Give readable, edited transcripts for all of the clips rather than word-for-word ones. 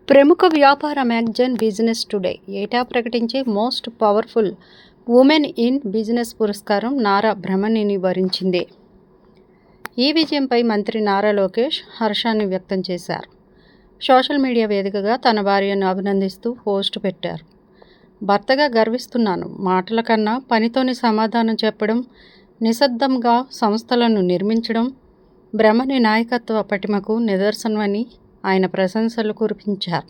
ప్రముఖ వ్యాపార magazine business today ఏటా ప్రకటించే most powerful women in business పురస్కారం నారా బ్రహ్మణిని వరించింది. ఈ విజయంపై మంత్రి నారా లోకేష్ హర్షాన్ని వ్యక్తం చేశారు. సోషల్ మీడియా వేదికగా తన భార్యను అభినందిస్తూ పోస్ట్ పెట్టారు. భర్తగా గర్విస్తున్నాను. మాటల కన్నా పనితోనే సమాధానం చెప్పడం, నిశ్శబ్దంగా సంస్థలను నిర్మించడం బ్రహ్మణి నాయకత్వ పటిమకు నిదర్శనమని ఆయన ప్రశంసలు కురిపించారు.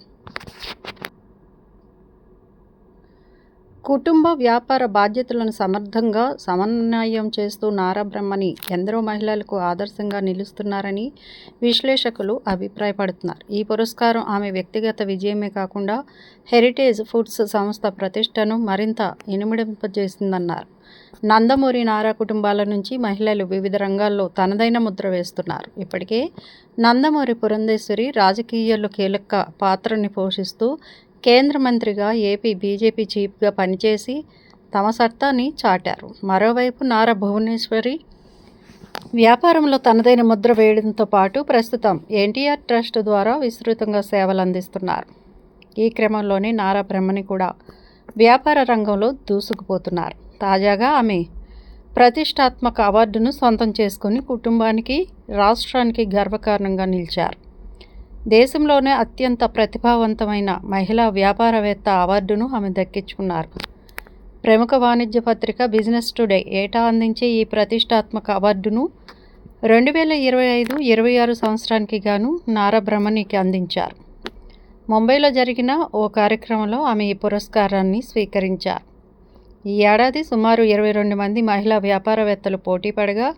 కుటుంబ వ్యాపార బాధ్యతలను సమర్థంగా సమన్వయం చేస్తూ నారా బ్రహ్మణి ఎందరో మహిళలకు ఆదర్శంగా నిలుస్తున్నారని విశ్లేషకులు అభిప్రాయపడుతున్నారు. ఈ పురస్కారం ఆమె వ్యక్తిగత విజయమే కాకుండా హెరిటేజ్ ఫుడ్స్ సంస్థ ప్రతిష్టను మరింత ఇనుమడింపజేసిందన్నారు. నందమూరి నారా కుటుంబాల నుంచి మహిళలు వివిధ రంగాల్లో తనదైన ముద్ర వేస్తున్నారు. ఇప్పటికే నందమూరి పురంధేశ్వరి రాజకీయాల్లో కీలక పాత్రని పోషిస్తూ కేంద్ర మంత్రిగా, ఏపీ బీజేపీ చీఫ్గా పనిచేసి తమ సత్తాని చాటారు. మరోవైపు నారా భువనేశ్వరి వ్యాపారంలో తనదైన ముద్ర వేయడంతో పాటు ప్రస్తుతం ఎన్టీఆర్ ట్రస్ట్ ద్వారా విస్తృతంగా సేవలు అందిస్తున్నారు. ఈ క్రమంలోనే నారా బ్రహ్మణి కూడా వ్యాపార రంగంలో దూసుకుపోతున్నారు. తాజాగా ఆమె ప్రతిష్టాత్మక అవార్డును సొంతం చేసుకుని కుటుంబానికి, రాష్ట్రానికి గర్వకారణంగా నిలిచారు. దేశంలోనే అత్యంత ప్రతిభావంతమైన మహిళా వ్యాపారవేత్త అవార్డును ఆమె దక్కించుకున్నారు. ప్రముఖ వాణిజ్య పత్రిక బిజినెస్ టుడే ఏటా అందించే ఈ ప్రతిష్టాత్మక అవార్డును 2025-26 సంవత్సరానికి గాను నారా బ్రహ్మణికి అందించారు. ముంబైలో జరిగిన ఓ కార్యక్రమంలో ఆమె ఈ పురస్కారాన్ని స్వీకరించారు. ఈ ఏడాది సుమారు 22 మంది మహిళా వ్యాపారవేత్తలు పోటీ పడగా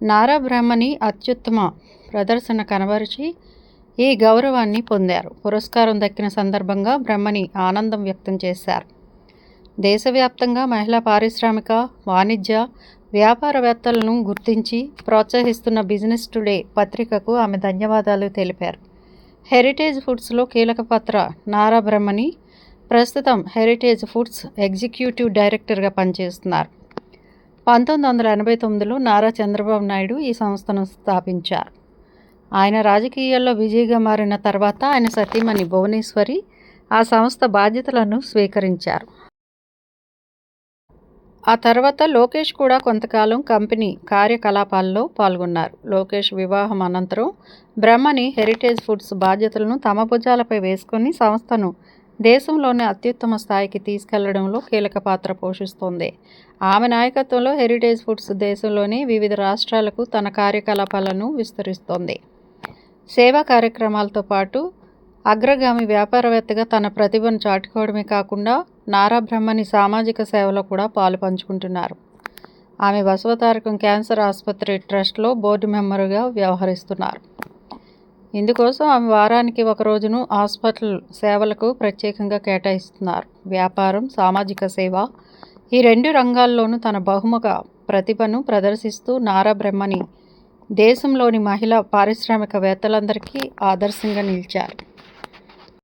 నారా బ్రహ్మణి అత్యుత్తమ ప్రదర్శన కనబరిచి ఈ గౌరవాన్ని పొందారు. పురస్కారం దక్కిన సందర్భంగా బ్రహ్మణి ఆనందం వ్యక్తం చేశారు. దేశవ్యాప్తంగా మహిళా పారిశ్రామిక, వాణిజ్య, వ్యాపారవేత్తలను గుర్తించి ప్రోత్సహిస్తున్న బిజినెస్ టుడే పత్రికకు ఆమె ధన్యవాదాలు తెలిపారు. హెరిటేజ్ ఫుడ్స్లో కీలక పాత్ర నారా బ్రహ్మణి ప్రస్తుతం హెరిటేజ్ ఫుడ్స్ ఎగ్జిక్యూటివ్ డైరెక్టర్గా పనిచేస్తున్నారు. 1989లో నారా చంద్రబాబు నాయుడు ఈ సంస్థను స్థాపించారు. ఆయన రాజకీయాల్లో బిజీగా మారిన తర్వాత ఆయన సతీమణి భువనేశ్వరి ఆ సంస్థ బాధ్యతలను స్వీకరించారు. ఆ తర్వాత లోకేష్ కూడా కొంతకాలం కంపెనీ కార్యకలాపాల్లో పాల్గొన్నారు. లోకేష్ వివాహం అనంతరం బ్రహ్మణి హెరిటేజ్ ఫుడ్స్ బాధ్యతలను తమ భుజాలపై వేసుకొని సంస్థను దేశంలోనే అత్యుత్తమ స్థాయికి తీసుకెళ్లడంలో కీలక పాత్ర పోషిస్తోంది. ఆమె నాయకత్వంలో హెరిటేజ్ ఫుడ్స్ దేశంలోని వివిధ రాష్ట్రాలకు తన కార్యకలాపాలను విస్తరిస్తోంది. సేవా కార్యక్రమాలతో పాటు అగ్రగామి వ్యాపారవేత్తగా తన ప్రతిభను చాటుకోవడమే కాకుండా నారా బ్రహ్మణి సామాజిక సేవలో కూడా పాలు పంచుకుంటున్నారు. ఆమె బసవతారకం క్యాన్సర్ ఆసుపత్రి ట్రస్ట్లో బోర్డు మెంబరుగా వ్యవహరిస్తున్నారు. ఇందుకోసం ఆమె వారానికి ఒక రోజును హాస్పిటల్ సేవలకు ప్రత్యేకంగా కేటాయిస్తున్నారు. వ్యాపారం, సామాజిక సేవ ఈ రెండు రంగాల్లోనూ తన బహుముఖ ప్రతిభను ప్రదర్శిస్తూ నారా బ్రహ్మణి దేశంలోని మహిళా పారిశ్రామికవేత్తలందరికీ ఆదర్శంగా నిలిచారు.